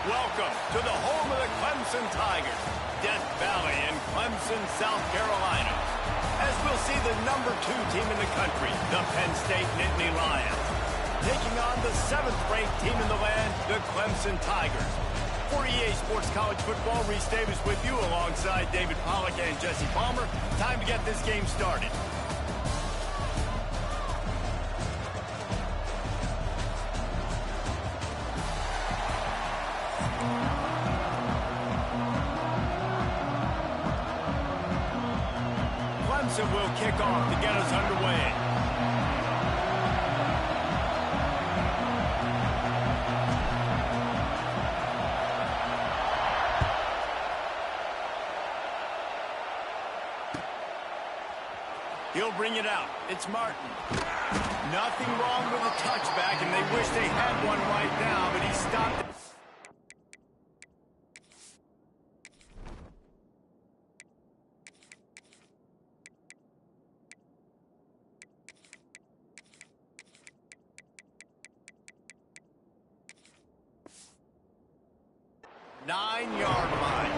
Welcome to the home of the Clemson Tigers, Death Valley in Clemson, South Carolina. As we'll see the #2 team in the country, the Penn State Nittany Lions, taking on the 7th-ranked team in the land, the Clemson Tigers. For EA Sports College Football, Reese Davis with you alongside David Pollack and Jesse Palmer. Time to get this game started. Clemson will kick off to get us underway. He'll bring it out. It's Martin. Nothing wrong with a touchback, and they wish they had one right now, but he stopped it. Nine-yard line.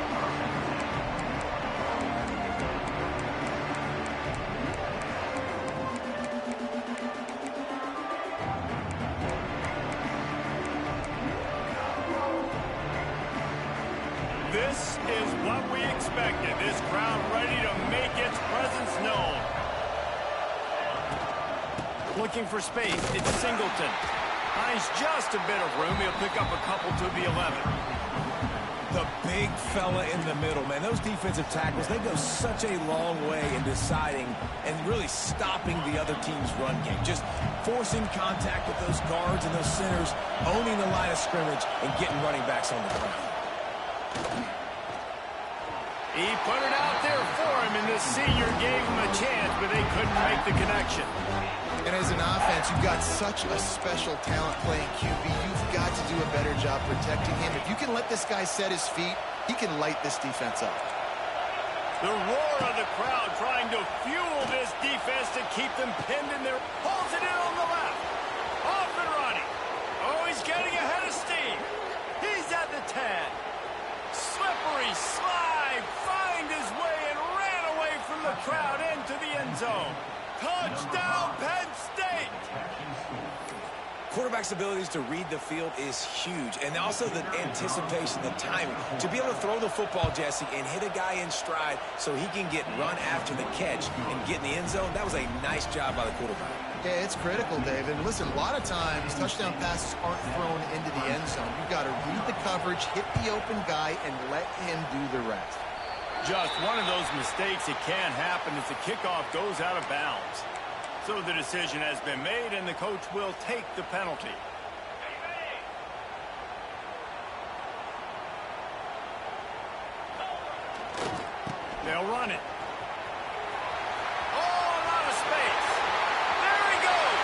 This is what we expected. This crowd ready to make its presence known. Looking for space. It's Singleton. Finds just a bit of room. He'll pick up a couple to the 11. The big fella in the middle, man. Those defensive tackles, they go such a long way in deciding and really stopping the other team's run game. Just forcing contact with those guards and those centers, owning the line of scrimmage, and getting running backs on the ground. He put it out there for him, and the senior gave him a chance, but they couldn't make the connection. And as an offense, you've got such a special talent playing QB. You've got to do a better job protecting him. If you can let this guy set his feet, he can light this defense up. The roar of the crowd trying to fuel this defense to keep them pinned in their... Pulls it in on the left. Off and running. Oh, he's getting ahead of steam. He's at the 10. Slippery slide. Find his way and ran away from the crowd into the end zone. Touchdown, Penn State! Quarterback's abilities to read the field is huge, and also the anticipation, the timing. To be able to throw the football, Jesse, and hit a guy in stride so he can get run after the catch and get in the end zone, that was a nice job by the quarterback. Yeah, it's critical, David. Listen, a lot of times, touchdown passes aren't thrown into the end zone. You've got to read the coverage, hit the open guy, and let him do the rest. Just one of those mistakes that can happen as the kickoff goes out of bounds. So the decision has been made, and the coach will take the penalty. They'll run it. Oh, a lot of space. There he goes.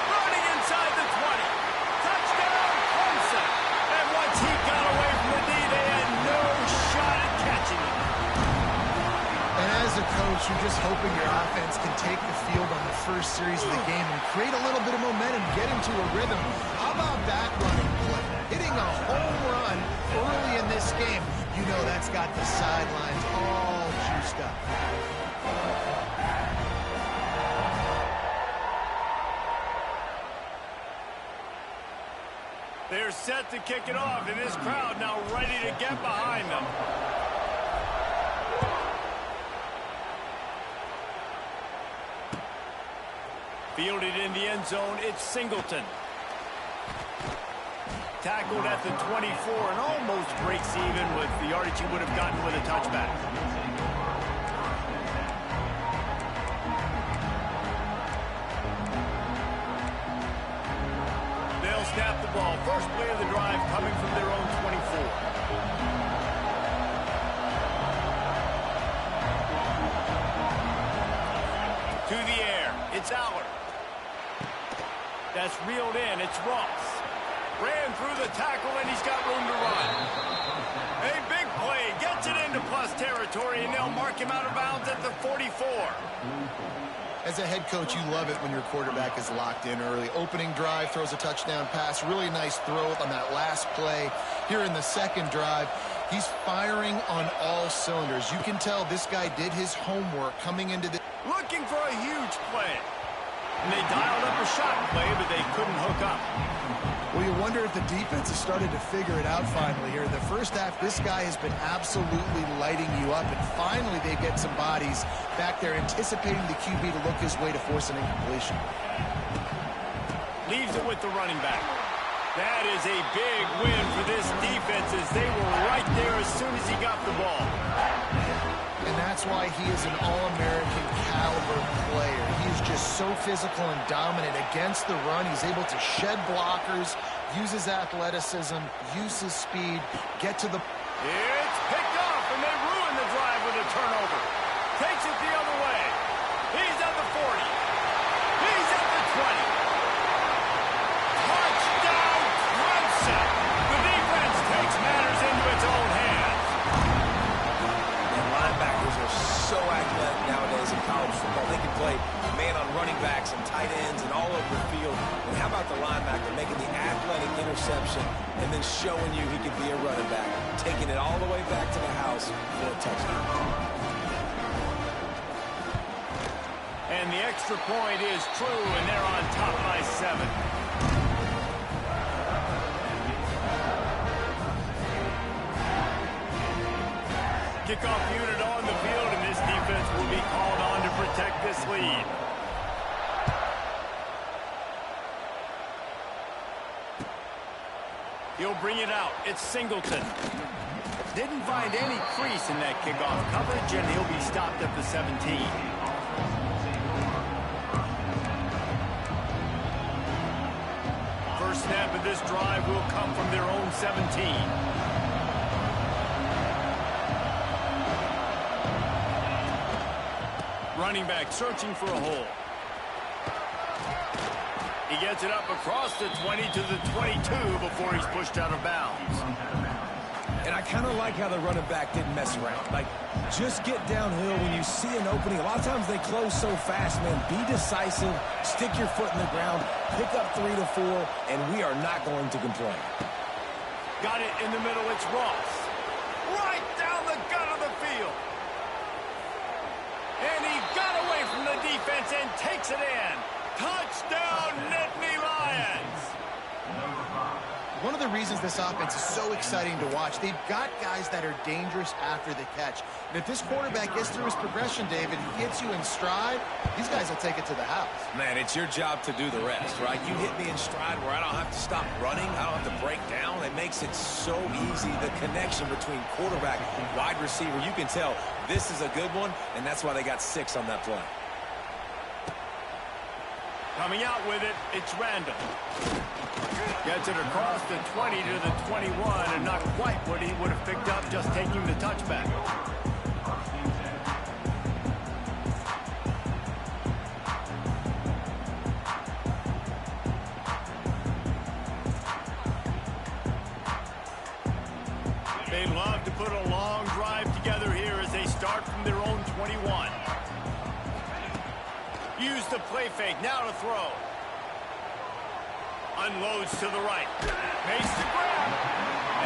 Running inside the 20. Touchdown, Clemson. And once he got away from the knee, they had no shot at catching him. And as a coach, you're just hoping your offense can take the field on the first series of the game and create a little bit of momentum, get into a rhythm. How about that running play? Hitting a home run early in this game. You know that's got the sidelines all juiced up. They're set to kick it off, and this crowd now ready to get behind them. Fielded in the end zone, it's Singleton. Tackled at the 24 and almost breaks even with the yardage he would have gotten with a touchback. They'll snap the ball. First play of the drive coming from their own 24. To the air, it's Allard. That's reeled in, it's Ross. Ran through the tackle, and he's got room to run. A big play, gets it into plus territory, and they'll mark him out of bounds at the 44. As a head coach, you love it when your quarterback is locked in early. Opening drive, throws a touchdown pass. Really nice throw on that last play. Here in the second drive, he's firing on all cylinders. You can tell this guy did his homework coming into the... Looking for a huge play. And they dialed up a shot play, but they couldn't hook up. Well, you wonder if the defense has started to figure it out finally here. The first half, this guy has been absolutely lighting you up, and finally they get some bodies back there anticipating the QB to look his way to force an incompletion. Leaves it with the running back. That is a big win for this defense as they were right there as soon as he got the ball. And that's why he is an All-American caliber player. He is just so physical and dominant against the run. He's able to shed blockers, use his athleticism, use his speed, get to the... It's picked off, and they ruin the drive with a turnover. Takes it the other way. He's at the 40. He's at the 20. Touchdown, Clemson. The defense takes matters into its own hands. Linebackers are so athletic nowadays in college football. They can play man on running backs and tight ends and all over the field. And how about the linebacker making the athletic interception and then showing you he could be a running back, taking it all the way back to the house for a touchdown. And the extra point is true, and they're on top by 7. Kickoff unit on the field, and this defense will be called on to protect this lead. He'll bring it out. It's Singleton. Didn't find any crease in that kickoff coverage, and he'll be stopped at the 17. First snap of this drive will come from their own 17. Running back searching for a hole. He gets it up across the 20 to the 22 before he's pushed out of bounds. And I kind of like how the running back didn't mess around. Like, just get downhill when you see an opening. A lot of times they close so fast, man. Be decisive, stick your foot in the ground, pick up 3 to 4, and we are not going to complain. Got it in the middle, it's Ross. Right down the gut of the field. And he got away from the defense and takes it in. Touchdown, Nittany Lions! One of the reasons this offense is so exciting to watch, they've got guys that are dangerous after the catch. And if this quarterback gets through his progression, David, he hits you in stride, these guys will take it to the house. Man, it's your job to do the rest, right? You hit me in stride where I don't have to stop running. I don't have to break down. It makes it so easy. The connection between quarterback and wide receiver, you can tell this is a good one, and that's why they got 6 on that play. Coming out with it, it's Randall. Gets it across the 20 to the 21, and not quite what he would have picked up just taking the touchback. They love to put a long drive together here as they start from their own 21. Use the play fake, now to throw. Unloads to the right. Makes the grab.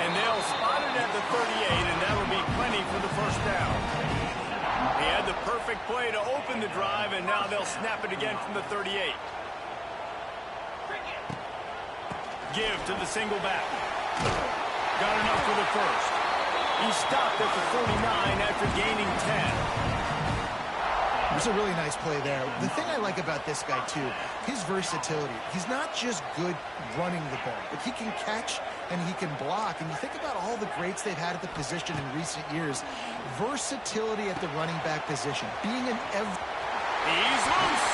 And they'll spot it at the 38, and that'll be plenty for the first down. He had the perfect play to open the drive, and now they'll snap it again from the 38. Give to the single back. Got enough for the first. He stopped at the 49 after gaining 10. It's a really nice play there. The thing I like about this guy, too, his versatility. He's not just good running the ball, but he can catch and he can block. And you think about all the greats they've had at the position in recent years. Versatility at the running back position. Being an He's loose.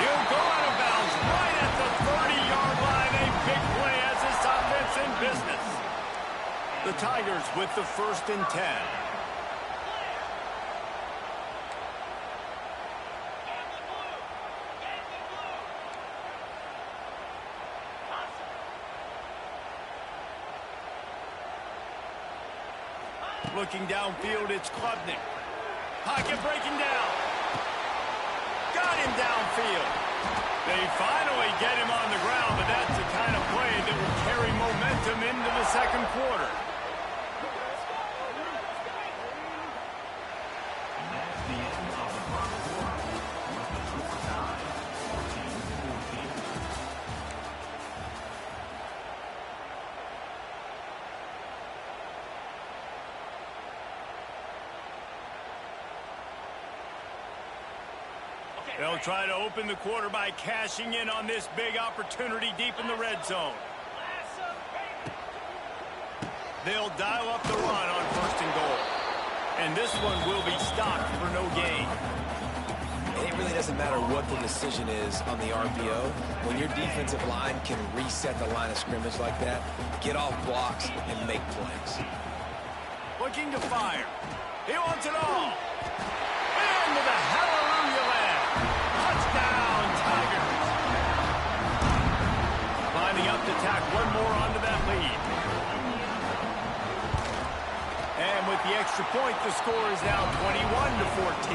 He'll go out of bounds right at the 30-yard line. A big play as this offense in business. The Tigers with the 1st and 10. Looking downfield, it's Klubnik. Pocket breaking down. Got him downfield. They finally get him on the ground, but that's the kind of play that will carry momentum into the second quarter. They'll try to open the quarter by cashing in on this big opportunity deep in the red zone. They'll dial up the run on 1st and goal. And this one will be stopped for no gain. And it really doesn't matter what the decision is on the RPO. When your defensive line can reset the line of scrimmage like that, get off blocks and make plays. Looking to fire. He wants it all. Into the hallelujah land. Touchdown, Tigers. Lining up to tack one more onto that lead. And with the extra point, the score is now 21-14.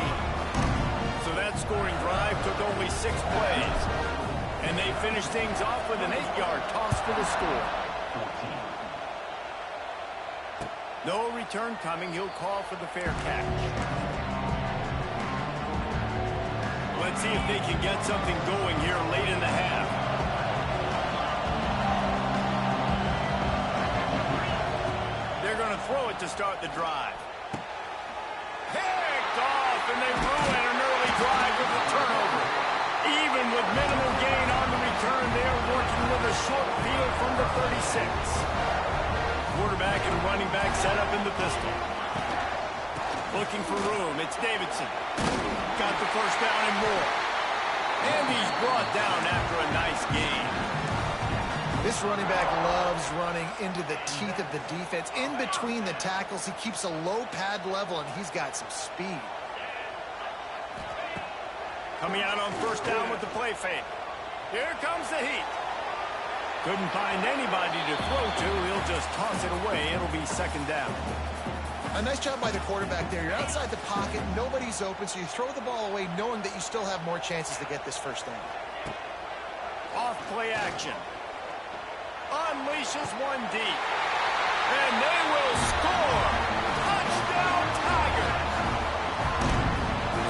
So that scoring drive took only 6 plays. And they finished things off with an 8-yard toss for the score. No return coming. He'll call for the fair catch. Let's see if they can get something going here late in the half. They're going to throw it to start the drive. Picked off, and they ruin an early drive with a turnover. Even with minimal gain on the return, they're working with a short field from the 36. Quarterback and running back set up in the pistol. Looking for room. It's Davidson. Got the first down and more. And he's brought down after a nice gain. This running back loves running into the teeth of the defense. In between the tackles, he keeps a low pad level, and he's got some speed. Coming out on 1st down with the play fake. Here comes the heat. Couldn't find anybody to throw to. He'll just toss it away. It'll be 2nd down. A nice job by the quarterback there. You're outside the pocket, nobody's open, so you throw the ball away knowing that you still have more chances to get this 1st down. Off play action. Unleashes one deep. And they will score. Touchdown, Tigers.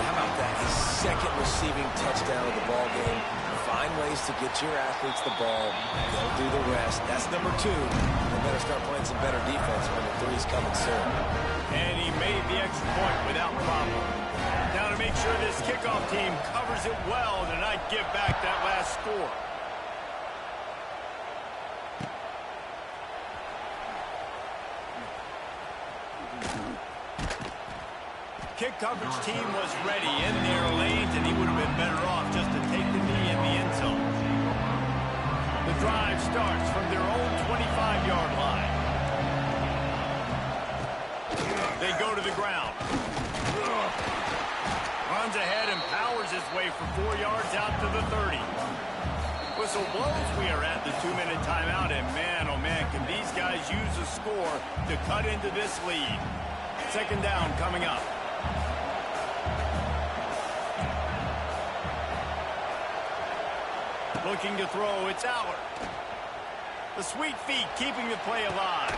How about that? His 2nd receiving touchdown of the ball game. Find ways to get your athletes the ball. They'll do the rest. That's number 2. They better start playing some better defense when the 3's coming soon. And he made the extra point without problem. Now to make sure this kickoff team covers it well to not give back that last score. Kick coverage team was ready in their lanes, and he would have been better off just to take the knee in the end zone. The drive starts from their own 25-yard line. They go to the ground. Runs ahead and powers his way for 4 yards out to the 30. Whistle blows. We are at the 2-minute timeout, and man, oh man, can these guys use a score to cut into this lead. 2nd down coming up. Looking to throw, it's Allard. The sweet feet keeping the play alive.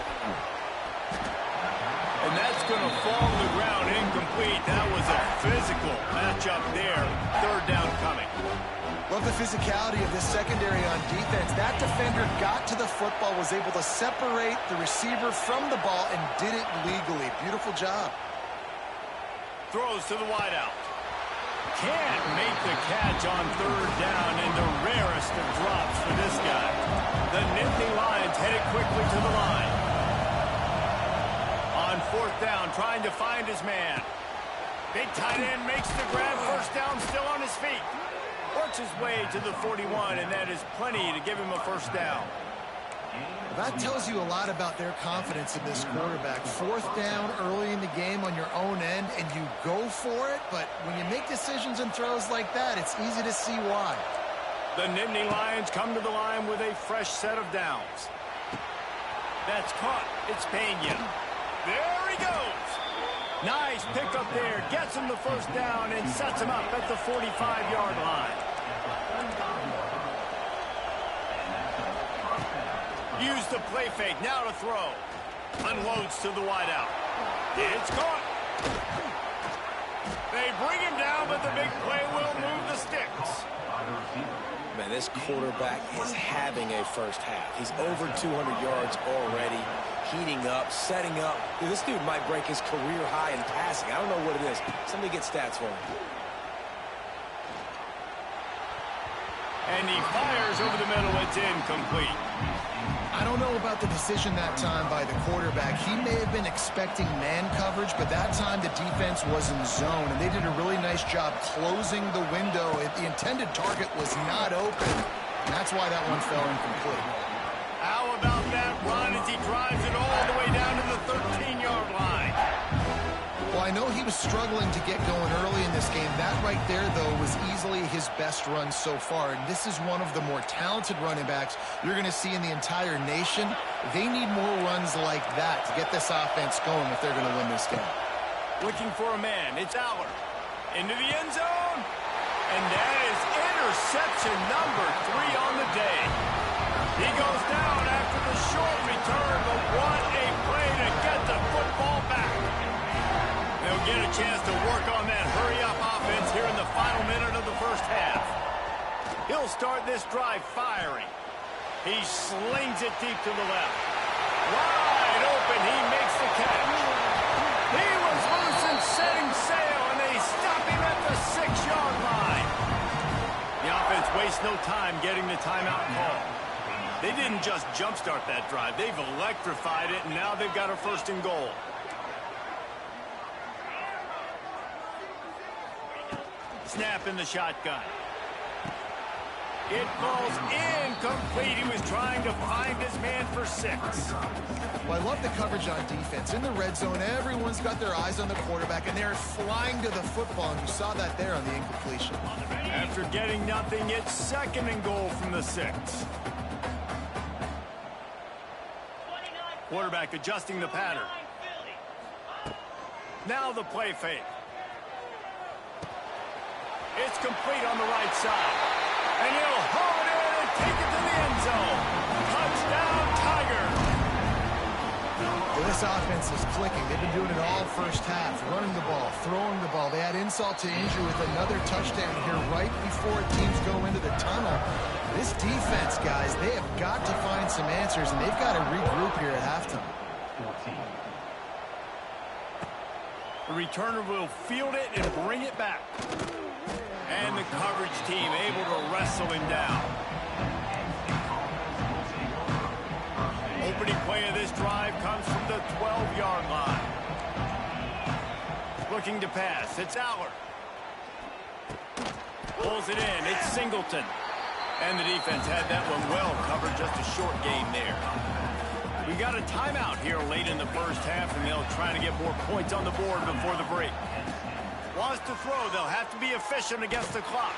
And that's going to fall to the ground incomplete. That was a physical matchup there. 3rd down coming. Love the physicality of this secondary on defense. That defender got to the football, was able to separate the receiver from the ball, and did it legally. Beautiful job. Throws to the wideout. Can't make the catch on 3rd down, and the rarest of drops for this guy. The Nittany Lions headed quickly to the line. On 4th down, trying to find his man. Big tight end makes the grab. 1st down, still on his feet. Works his way to the 41, and that is plenty to give him a 1st down. That tells you a lot about their confidence in this quarterback. 4th down early in the game on your own end, and you go for it, but when you make decisions and throws like that, it's easy to see why. The Nittany Lions come to the line with a fresh set of downs. That's caught. It's Pena. There he goes. Nice pickup there. Gets him the first down and sets him up at the 45-yard line. Use the play fake. Now to throw. Unloads to the wideout. It's caught. They bring him down, but the big play will move the sticks. Man, this quarterback is having a first half. He's over 200 yards already, heating up, setting up. Dude, this dude might break his career high in passing. I don't know what it is. Somebody get stats for him. And he fires over the middle. It's incomplete. I don't know about the decision that time by the quarterback. He may have been expecting man coverage, but that time the defense was in zone, and they did a really nice job closing the window. The intended target was not open, and that's why that one fell incomplete. How about that run as he drives it all the way down to the 13-yard line? Well, I know he was struggling to get going early in this game. That right there, though, was easily his best run so far. And this is one of the more talented running backs you're going to see in the entire nation. They need more runs like that to get this offense going if they're going to win this game. Looking for a man. It's Aller. Into the end zone. And that is interception number 3 on the day. He goes down after the short return, but what a play to get the football back. They'll get a chance to work on that hurry-up offense here in the final minute of the first half. He'll start this drive firing. He slings it deep to the left. Wide open, he makes the catch. He was loose and setting sail, and they stop him at the 6-yard line. The offense wastes no time getting the timeout call. They didn't just jumpstart that drive. They've electrified it, and now they've got a 1st and goal. Snap in the shotgun. It falls incomplete. He was trying to find his man for 6. Well, I love the coverage on defense. In the red zone, everyone's got their eyes on the quarterback, and they're flying to the football, and you saw that there on the incompletion. After getting nothing, it's 2nd and goal from the 6. Quarterback adjusting the pattern. Now the play fake. It's complete on the right side. And he'll haul it in and take it to the end zone. Touchdown, Tigers. Well, this offense is clicking. They've been doing it all first half. Running the ball, throwing the ball. They add insult to injury with another touchdown here right before teams go into the tunnel. This defense, guys, they have got to find some answers, and they've got to regroup here at halftime. The returner will field it and bring it back. And the coverage team able to wrestle him down. Opening play of this drive comes from the 12-yard line. Looking to pass. It's Aller. Pulls it in. It's Singleton. And the defense had that one well covered. Just a short game there. We got a timeout here late in the first half, and they'll try to get more points on the board before the break. Wants to throw. They'll have to be efficient against the clock.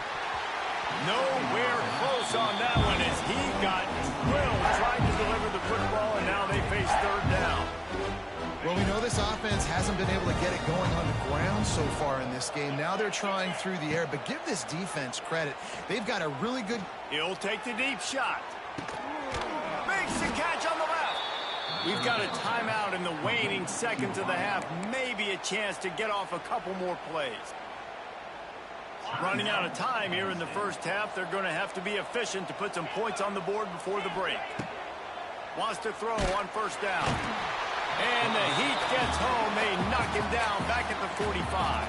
Nowhere close on that one as he got drilled trying to deliver the football, and now they face 3rd down. Well, we know this offense hasn't been able to get it going on the ground so far in this game. Now they're trying through the air, but give this defense credit. They've got a really good... He'll take the deep shot. Makes the catch on the left. We've got a timeout in the waning seconds of the half. Maybe a chance to get off a couple more plays. Running out of time here in the first half. They're going to have to be efficient to put some points on the board before the break. Wants to throw on 1st down. And the heat gets home. They knock him down back at the 45.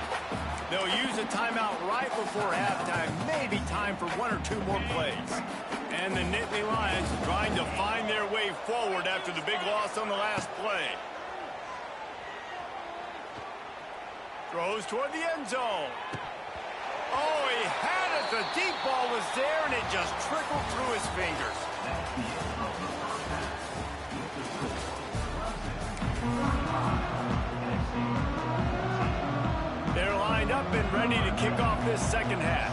They'll use a timeout right before halftime. Maybe time for 1 or 2 more plays. And the Nittany Lions trying to find their way forward after the big loss on the last play. Throws toward the end zone. Oh, he had it. The deep ball was there, and it just trickled through his fingers. They're lined up and ready to kick off this second half.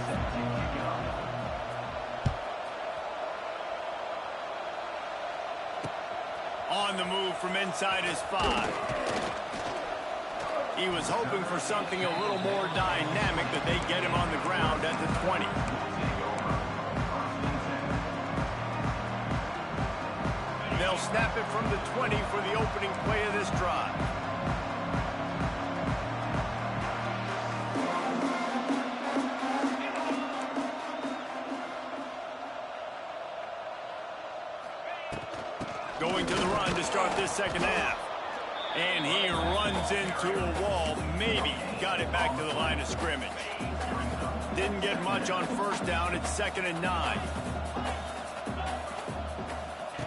On the move from inside his 5. He was hoping for something a little more dynamic, but they get him on the ground at the 20. They'll snap it from the 20 for the opening play of this drive. Going to the run to start this second half. And he runs into a wall. Maybe got it back to the line of scrimmage. Didn't get much on first down. It's 2nd and 9.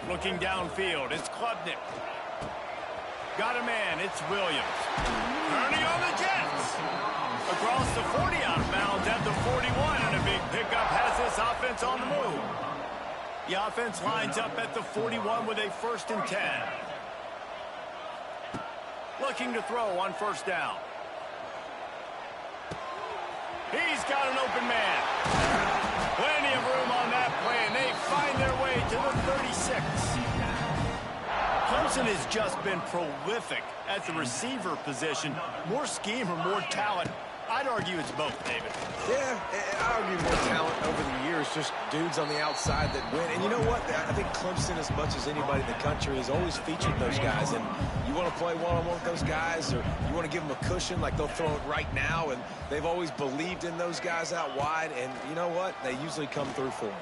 Looking downfield, it's Klubnik. Got a man, it's Williams. Turning on the Jets. Across the 40, out of bounds at the 41, and a big pickup has this offense on the move. The offense lines up at the 41 with a 1st and 10. Looking to throw on first down. He's got an open man. Plenty of room on that play, and they find their way to the 36. Clemson has just been prolific at the receiver position. More scheme or more talent. I'd argue it's both, David. Yeah, I argue more talent over the years, just dudes on the outside that win. And you know what? I think Clemson, as much as anybody in the country, has always featured those guys. And you want to play one-on-one with those guys, or you want to give them a cushion, like they'll throw it right now. And they've always believed in those guys out wide. And you know what? They usually come through for them.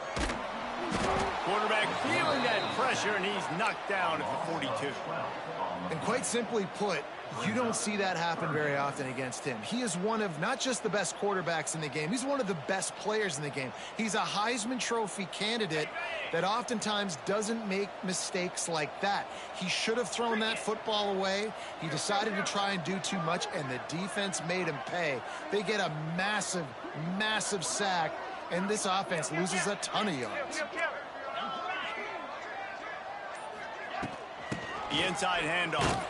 Quarterback feeling that pressure, and he's knocked down at the 42. And quite simply put, you don't see that happen very often against him. He is one of not just the best quarterbacks in the game, he's one of the best players in the game. He's a Heisman Trophy candidate that oftentimes doesn't make mistakes like that. He should have thrown that football away. He decided to try and do too much, and the defense made him pay. They get a massive, massive sack, and this offense loses a ton of yards. The inside handoff.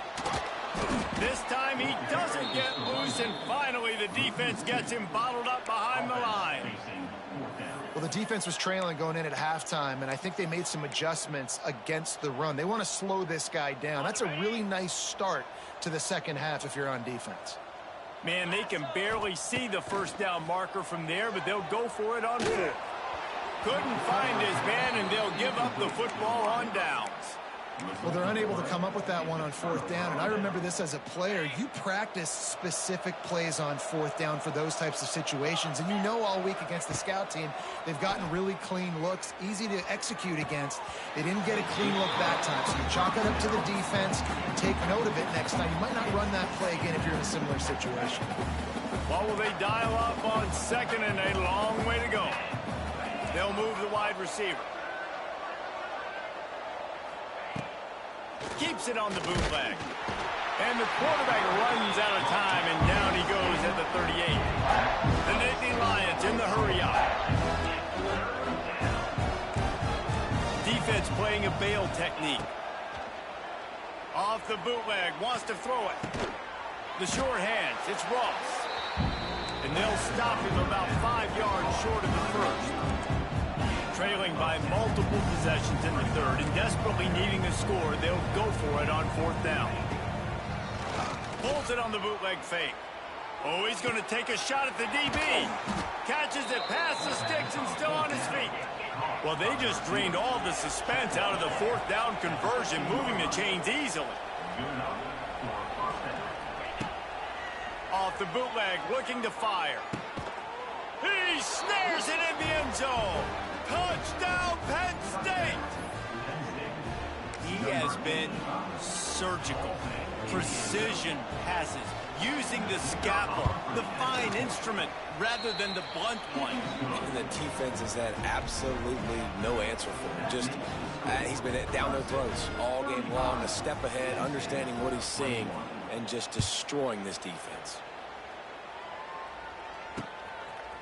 This time he doesn't get loose, and finally the defense gets him bottled up behind the line. Well, the defense was trailing going in at halftime, and I think they made some adjustments against the run. They want to slow this guy down. That's a really nice start to the second half if you're on defense. Man, they can barely see the first down marker from there, but they'll go for it on 4th. Couldn't find his man, and they'll give up the football on downs. Well, they're unable to come up with that one on 4th down, and I remember this as a player. You practice specific plays on 4th down for those types of situations, and you know all week against the scout team, they've gotten really clean looks, easy to execute against. They didn't get a clean look that time, so you chalk it up to the defense and take note of it next time. You might not run that play again if you're in a similar situation. What will they dial up on 2nd and a long way to go? They'll move the wide receiver. Keeps it on the bootleg. And the quarterback runs out of time, and down he goes at the 38. The Nittany Lions in the hurry-up. Defense playing a bail technique. Off the bootleg, wants to throw it. The short hands, it's Ross. And they'll stop him about 5 yards short of the first. Trailing by multiple possessions in the 3rd and desperately needing a score, they'll go for it on 4th down. Pulls it on the bootleg fake. Oh, he's going to take a shot at the DB. Catches it past the sticks and still on his feet. Well, they just drained all the suspense out of the 4th down conversion, moving the chains easily. Off the bootleg, looking to fire. He snares it in the end zone. Touchdown, Penn State! He has been surgical. Precision passes, using the scalpel, the fine instrument, rather than the blunt one. And the defense has had absolutely no answer for him. Just, he's been down their throats all game long, a step ahead, understanding what he's seeing, and just destroying this defense.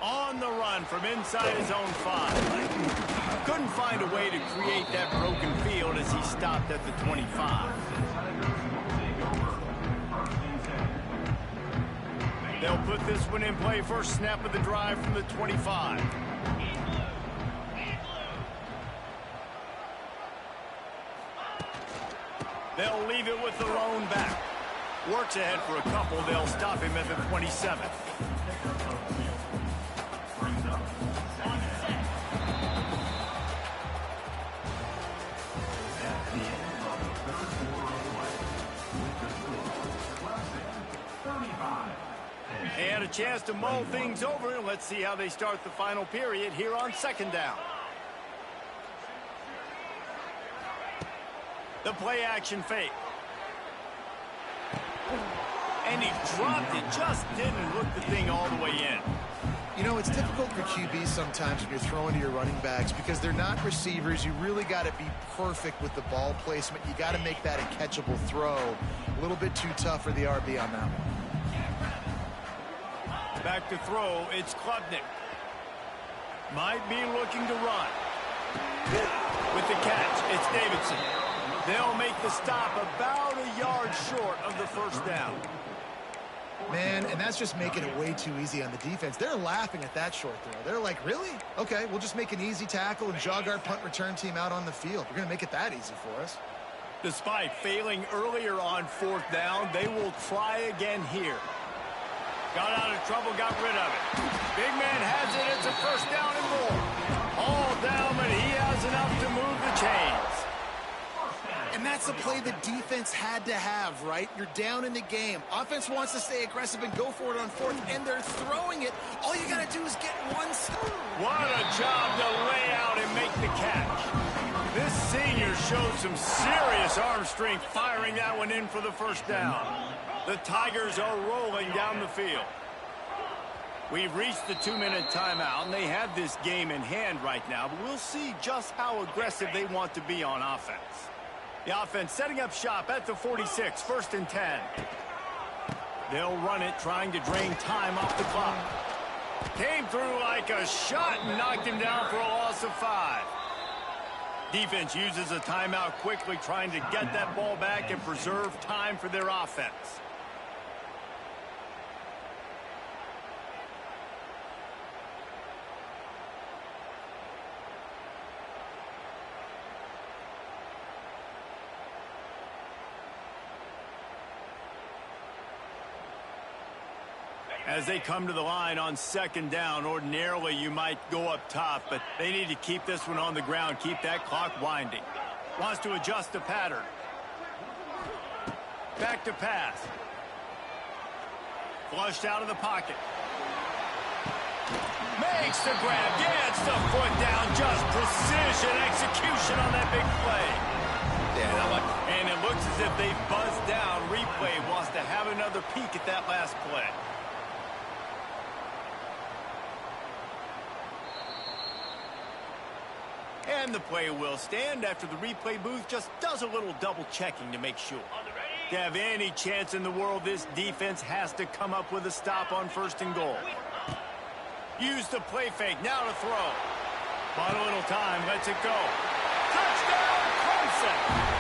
On the run from inside his own 5. Couldn't find a way to create that broken field as he stopped at the 25. They'll put this one in play first snap of the drive from the 25. They'll leave it with the lone back. Works ahead for a couple. They'll stop him at the 27. And a chance to mull things over. Let's see how they start the final period here on second down. The play action fake. And he dropped it, just didn't hook the thing all the way in. You know, it's difficult for QBs sometimes when you're throwing to your running backs because they're not receivers. You really got to be perfect with the ball placement. You got to make that a catchable throw. A little bit too tough for the RB on that one. Back to throw, it's Klubnik. Might be looking to run. With the catch, it's Davidson. They'll make the stop about a yard short of the first down. Man, and that's just making it way too easy on the defense. They're laughing at that short throw. They're like, really? Okay, we'll just make an easy tackle and jog our punt return team out on the field. We're going to make it that easy for us. Despite failing earlier on fourth down, they will try again here. Got out of trouble, got rid of it. Big man has it. It's a first down and more. All down, but he has enough to move the chains. And that's the play the defense had to have, right? You're down in the game. Offense wants to stay aggressive and go for it on fourth, and they're throwing it. All you got to do is get one stop. What a job to lay out and make the catch. This senior showed some serious arm strength firing that one in for the first down. The Tigers are rolling down the field. We've reached the 2-minute timeout, and they have this game in hand right now, but we'll see just how aggressive they want to be on offense. The offense setting up shop at the 46, first and 10. They'll run it, trying to drain time off the clock. Came through like a shot and knocked him down for a loss of 5. Defense uses a timeout quickly, trying to get that ball back and preserve time for their offense. As they come to the line on second down, ordinarily you might go up top, but they need to keep this one on the ground, keep that clock winding. Wants to adjust the pattern. Back to pass. Flushed out of the pocket. Makes the grab, gets the foot down, just precision execution on that big play. And it looks as if they've buzzed down. Replay wants to have another peek at that last play. And the play will stand after the replay booth just does a little double checking to make sure. To have any chance in the world, this defense has to come up with a stop on first and goal. Use the play fake, now to throw. Bought a little time, lets it go. Touchdown, Clemson!